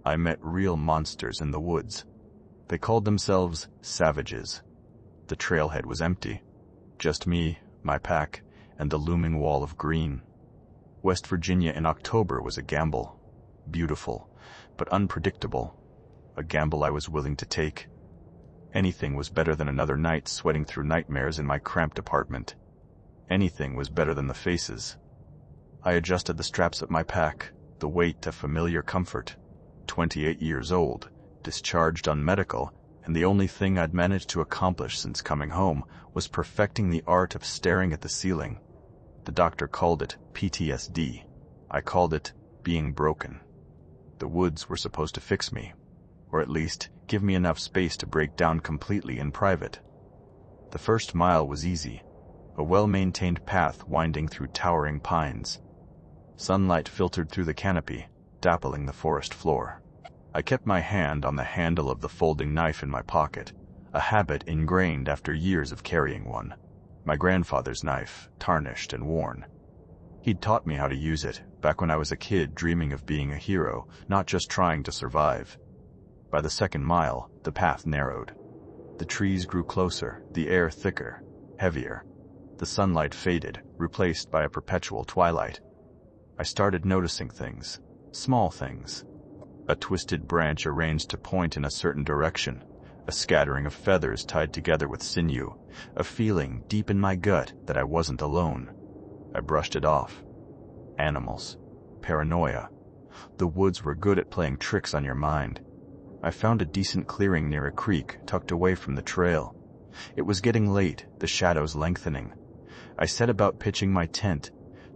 I met real monsters in the woods. They called themselves savages. The trailhead was empty. Just me, my pack, and the looming wall of green. West Virginia in October was a gamble. Beautiful, but unpredictable. A gamble I was willing to take. Anything was better than another night sweating through nightmares in my cramped apartment. Anything was better than the faces. I adjusted the straps of my pack, the weight of familiar comfort. 28 years old, discharged on medical, and the only thing I'd managed to accomplish since coming home was perfecting the art of staring at the ceiling. The doctor called it PTSD. I called it being broken. The woods were supposed to fix me, or at least give me enough space to break down completely in private. The first mile was easy, a well-maintained path winding through towering pines. Sunlight filtered through the canopy, dappling the forest floor. I kept my hand on the handle of the folding knife in my pocket, a habit ingrained after years of carrying one. My grandfather's knife, tarnished and worn. He'd taught me how to use it, back when I was a kid dreaming of being a hero, not just trying to survive. By the second mile, the path narrowed. The trees grew closer, the air thicker, heavier. The sunlight faded, replaced by a perpetual twilight. I started noticing things, small things. A twisted branch arranged to point in a certain direction, a scattering of feathers tied together with sinew, a feeling deep in my gut that I wasn't alone. I brushed it off. Animals. Paranoia. The woods were good at playing tricks on your mind. I found a decent clearing near a creek tucked away from the trail. It was getting late, the shadows lengthening. I set about pitching my tent,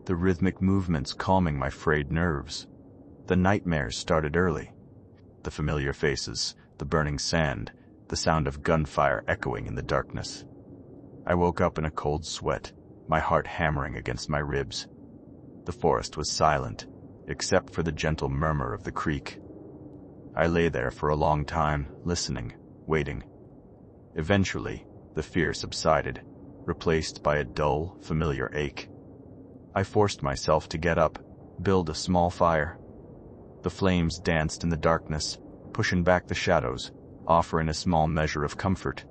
the rhythmic movements calming my frayed nerves. The nightmares started early. The familiar faces, the burning sand, the sound of gunfire echoing in the darkness. I woke up in a cold sweat, my heart hammering against my ribs. The forest was silent, except for the gentle murmur of the creek. I lay there for a long time, listening, waiting. Eventually, the fear subsided, replaced by a dull, familiar ache. I forced myself to get up, build a small fire. The flames danced in the darkness, pushing back the shadows, offering a small measure of comfort.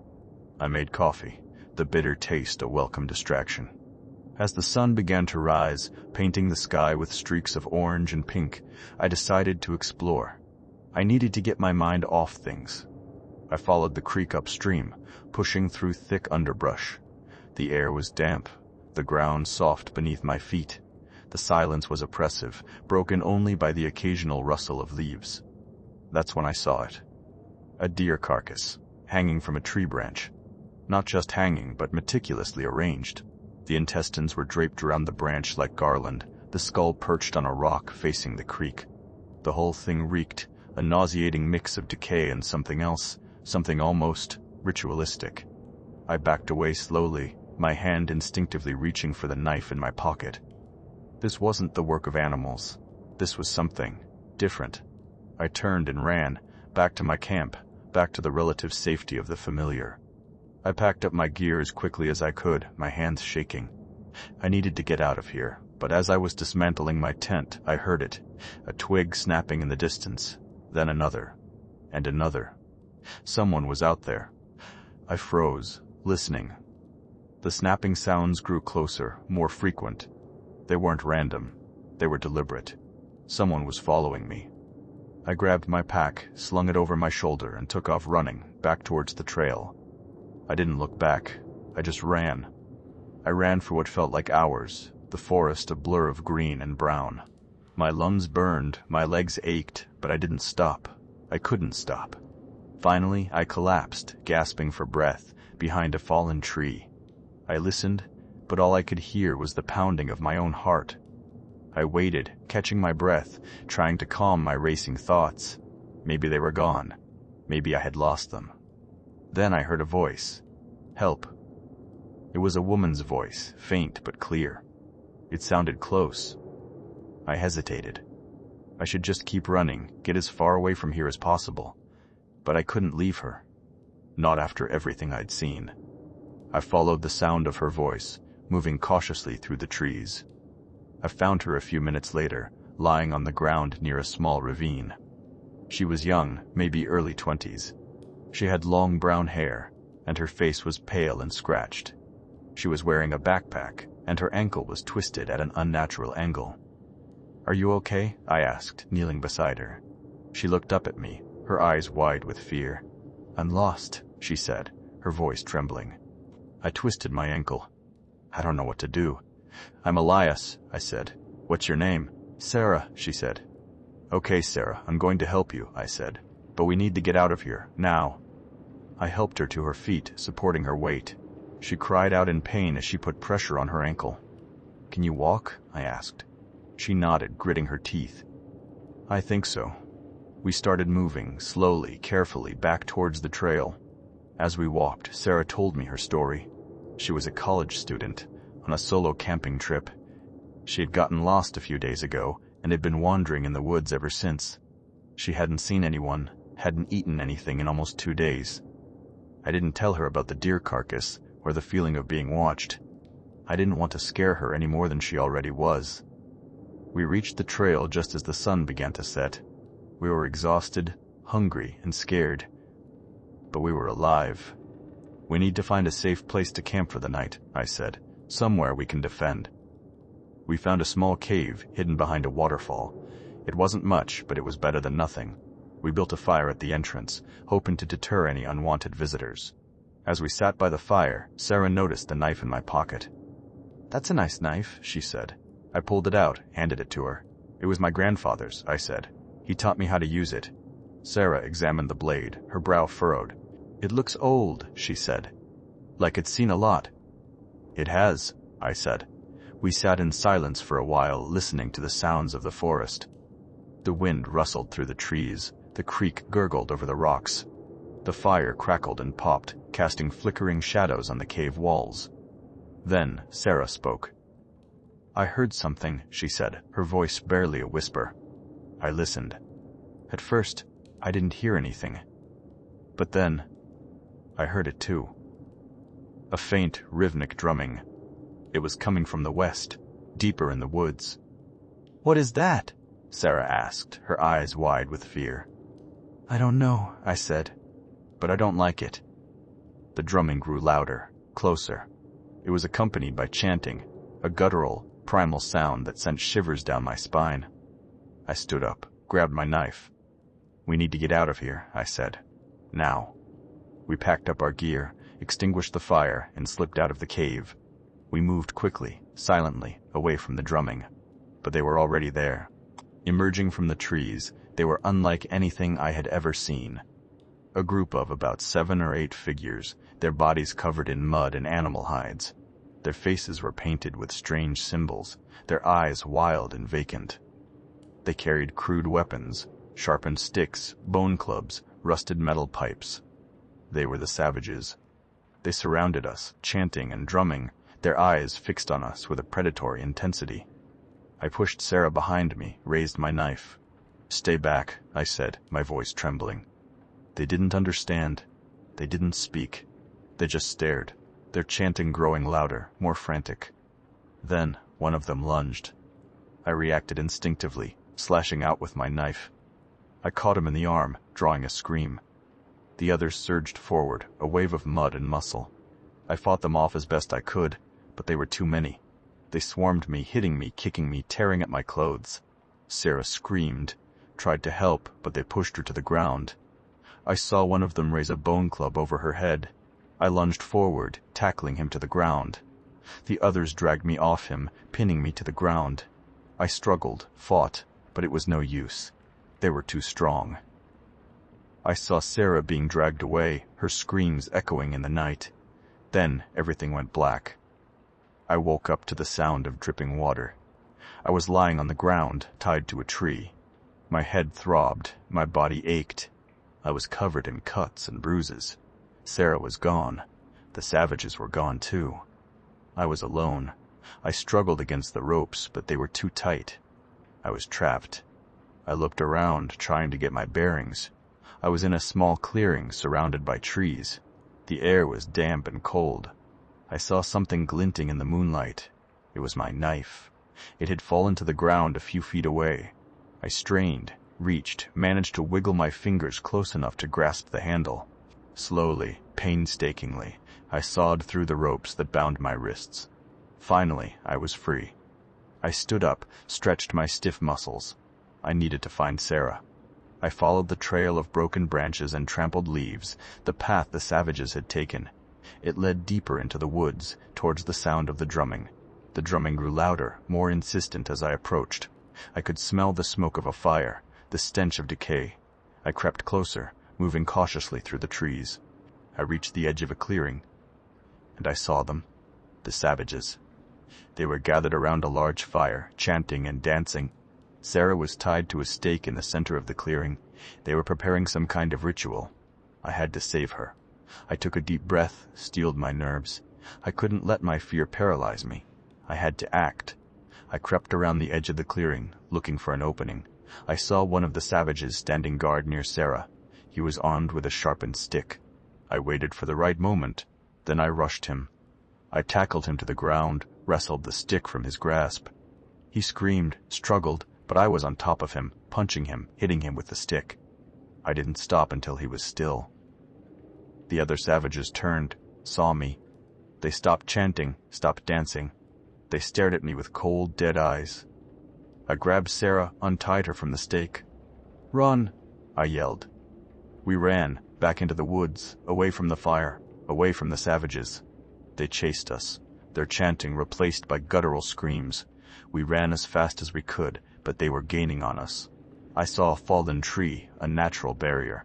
I made coffee, the bitter taste a welcome distraction. As the sun began to rise, painting the sky with streaks of orange and pink, I decided to explore. I needed to get my mind off things. I followed the creek upstream, pushing through thick underbrush. The air was damp, the ground soft beneath my feet. The silence was oppressive, broken only by the occasional rustle of leaves. That's when I saw it. A deer carcass, hanging from a tree branch. Not just hanging, but meticulously arranged. The intestines were draped around the branch like garland, the skull perched on a rock facing the creek. The whole thing reeked, a nauseating mix of decay and something else, something almost ritualistic. I backed away slowly, my hand instinctively reaching for the knife in my pocket. This wasn't the work of animals. This was something different. I turned and ran, back to my camp, back to the relative safety of the familiar. I packed up my gear as quickly as I could, my hands shaking. I needed to get out of here, but as I was dismantling my tent, I heard it, a twig snapping in the distance, then another, and another. Someone was out there. I froze, listening. The snapping sounds grew closer, more frequent. They weren't random. They were deliberate. Someone was following me. I grabbed my pack, slung it over my shoulder, and took off running, back towards the trail. I didn't look back. I just ran. I ran for what felt like hours, the forest a blur of green and brown. My lungs burned, my legs ached, but I didn't stop. I couldn't stop. Finally, I collapsed, gasping for breath, behind a fallen tree. I listened, but all I could hear was the pounding of my own heart. I waited, catching my breath, trying to calm my racing thoughts. Maybe they were gone. Maybe I had lost them. Then I heard a voice. Help. It was a woman's voice, faint but clear. It sounded close. I hesitated. I should just keep running, get as far away from here as possible. But I couldn't leave her. Not after everything I'd seen. I followed the sound of her voice, moving cautiously through the trees. I found her a few minutes later, lying on the ground near a small ravine. She was young, maybe early 20s. She had long brown hair, and her face was pale and scratched. She was wearing a backpack, and her ankle was twisted at an unnatural angle. "Are you okay?" I asked, kneeling beside her. She looked up at me, her eyes wide with fear. "I'm lost," she said, her voice trembling. I twisted my ankle. "I don't know what to do." "I'm Elias," I said. "What's your name?" "Sarah," she said. "Okay, Sarah, I'm going to help you," I said. "But we need to get out of here, now." I helped her to her feet, supporting her weight. She cried out in pain as she put pressure on her ankle. "Can you walk?" I asked. She nodded, gritting her teeth. "I think so." We started moving, slowly, carefully, back towards the trail. As we walked, Sarah told me her story. She was a college student, on a solo camping trip. She had gotten lost a few days ago, and had been wandering in the woods ever since. She hadn't seen anyone, hadn't eaten anything in almost 2 days. I didn't tell her about the deer carcass, or the feeling of being watched. I didn't want to scare her any more than she already was. We reached the trail just as the sun began to set. We were exhausted, hungry, and scared. But we were alive. "We need to find a safe place to camp for the night," I said. "Somewhere we can defend." We found a small cave hidden behind a waterfall. It wasn't much, but it was better than nothing. We built a fire at the entrance, hoping to deter any unwanted visitors. As we sat by the fire, Sarah noticed the knife in my pocket. "That's a nice knife," she said. I pulled it out, handed it to her. "It was my grandfather's," I said. "He taught me how to use it." Sarah examined the blade, her brow furrowed. "It looks old," she said. "Like it's seen a lot." "It has," I said. We sat in silence for a while, listening to the sounds of the forest. The wind rustled through the trees, the creek gurgled over the rocks. The fire crackled and popped, casting flickering shadows on the cave walls. Then Sarah spoke. "I heard something," she said, her voice barely a whisper. I listened. At first, I didn't hear anything. But then, I heard it too. A faint, rhythmic drumming. It was coming from the west, deeper in the woods. "What is that?" Sarah asked, her eyes wide with fear. "I don't know," I said, "but I don't like it." The drumming grew louder, closer. It was accompanied by chanting, a guttural, primal sound that sent shivers down my spine. I stood up, grabbed my knife. "We need to get out of here," I said. "Now." We packed up our gear, extinguished the fire, and slipped out of the cave. We moved quickly, silently, away from the drumming. But they were already there. Emerging from the trees, they were unlike anything I had ever seen. A group of about 7 or 8 figures, their bodies covered in mud and animal hides. Their faces were painted with strange symbols, their eyes wild and vacant. They carried crude weapons, sharpened sticks, bone clubs, rusted metal pipes. They were the savages. They surrounded us, chanting and drumming, their eyes fixed on us with a predatory intensity. I pushed Sarah behind me, raised my knife. "Stay back," I said, my voice trembling. They didn't understand. They didn't speak. They just stared, their chanting growing louder, more frantic. Then one of them lunged. I reacted instinctively, slashing out with my knife. I caught him in the arm, drawing a scream. The others surged forward, a wave of mud and muscle. I fought them off as best I could, but they were too many. They swarmed me, hitting me, kicking me, tearing at my clothes. Sarah screamed, tried to help, but they pushed her to the ground. I saw one of them raise a bone club over her head. I lunged forward, tackling him to the ground. The others dragged me off him, pinning me to the ground. I struggled, fought, but it was no use. They were too strong. I saw Sarah being dragged away, her screams echoing in the night. Then everything went black. I woke up to the sound of dripping water. I was lying on the ground, tied to a tree. My head throbbed, my body ached. I was covered in cuts and bruises. Sarah was gone. The savages were gone too. I was alone. I struggled against the ropes, but they were too tight. I was trapped. I looked around, trying to get my bearings. I was in a small clearing surrounded by trees. The air was damp and cold. I saw something glinting in the moonlight. It was my knife. It had fallen to the ground a few feet away. I strained, reached, managed to wiggle my fingers close enough to grasp the handle. Slowly, painstakingly, I sawed through the ropes that bound my wrists. Finally, I was free. I stood up, stretched my stiff muscles. I needed to find Sarah. I followed the trail of broken branches and trampled leaves, the path the savages had taken. It led deeper into the woods, towards the sound of the drumming. The drumming grew louder, more insistent as I approached. I could smell the smoke of a fire, the stench of decay. I crept closer, moving cautiously through the trees. I reached the edge of a clearing, and I saw them, the savages. They were gathered around a large fire, chanting and dancing. Sarah was tied to a stake in the center of the clearing. They were preparing some kind of ritual. I had to save her. I took a deep breath, steeled my nerves. I couldn't let my fear paralyze me. I had to act. I crept around the edge of the clearing, looking for an opening. I saw one of the savages standing guard near Sarah. He was armed with a sharpened stick. I waited for the right moment. Then I rushed him. I tackled him to the ground, wrestled the stick from his grasp. He screamed, struggled, but I was on top of him, punching him, hitting him with the stick. I didn't stop until he was still. The other savages turned, saw me. They stopped chanting, stopped dancing. They stared at me with cold, dead eyes. I grabbed Sarah, untied her from the stake. "Run!" I yelled. We ran, back into the woods, away from the fire, away from the savages. They chased us, their chanting replaced by guttural screams. We ran as fast as we could, but they were gaining on us. I saw a fallen tree, a natural barrier.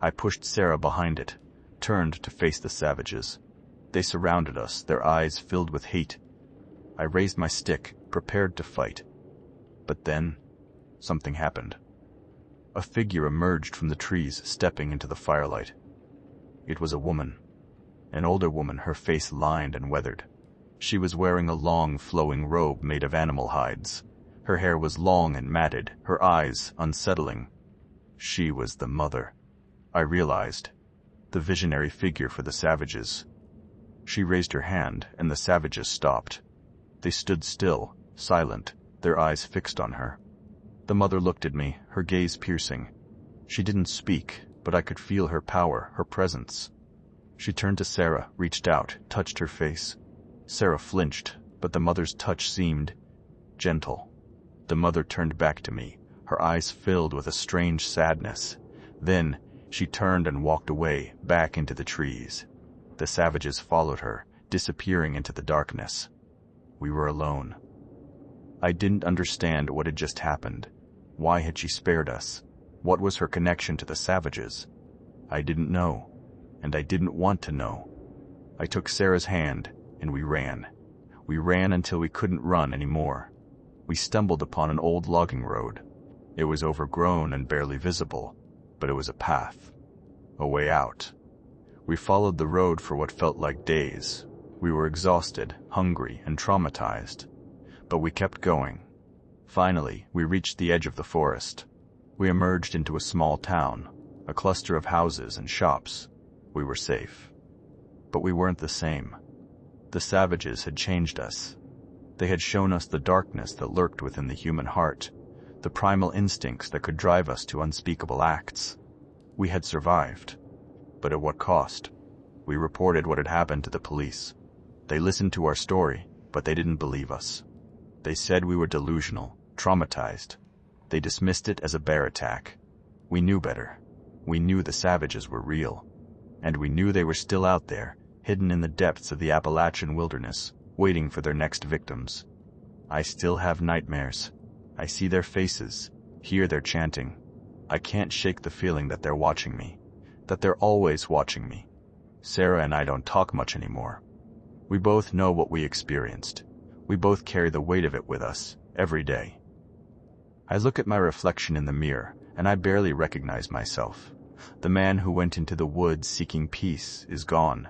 I pushed Sarah behind it, turned to face the savages. They surrounded us, their eyes filled with hate. I raised my stick, prepared to fight. But then, something happened. A figure emerged from the trees, stepping into the firelight. It was a woman. An older woman, her face lined and weathered. She was wearing a long, flowing robe made of animal hides. Her hair was long and matted, her eyes unsettling. She was the mother. I realized. The visionary figure for the savages. She raised her hand, and the savages stopped. They stood still, silent, their eyes fixed on her. The mother looked at me, her gaze piercing. She didn't speak, but I could feel her power, her presence. She turned to Sarah, reached out, touched her face. Sarah flinched, but the mother's touch seemed gentle. The mother turned back to me, her eyes filled with a strange sadness. Then, she turned and walked away, back into the trees. The savages followed her, disappearing into the darkness. We were alone. I didn't understand what had just happened. Why had she spared us? What was her connection to the savages? I didn't know, and I didn't want to know. I took Sarah's hand, and we ran. We ran until we couldn't run anymore. We stumbled upon an old logging road. It was overgrown and barely visible, but it was a path, a way out. We followed the road for what felt like days. We were exhausted, hungry, and traumatized, but we kept going. Finally, we reached the edge of the forest. We emerged into a small town, a cluster of houses and shops. We were safe. But we weren't the same. The savages had changed us. They had shown us the darkness that lurked within the human heart, the primal instincts that could drive us to unspeakable acts. We had survived. But at what cost? We reported what had happened to the police. They listened to our story, but they didn't believe us. They said we were delusional, traumatized. They dismissed it as a bear attack. We knew better. We knew the savages were real. And we knew they were still out there, hidden in the depths of the Appalachian wilderness, waiting for their next victims. I still have nightmares. I see their faces, hear their chanting. I can't shake the feeling that they're watching me, that they're always watching me. Sarah and I don't talk much anymore. We both know what we experienced. We both carry the weight of it with us, every day. I look at my reflection in the mirror, and I barely recognize myself. The man who went into the woods seeking peace is gone.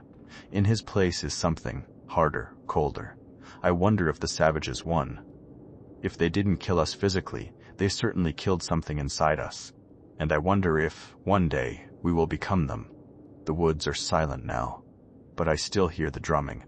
In his place is something, harder, colder. I wonder if the savages won. If they didn't kill us physically, they certainly killed something inside us. And I wonder if, one day, we will become them. The woods are silent now, but I still hear the drumming.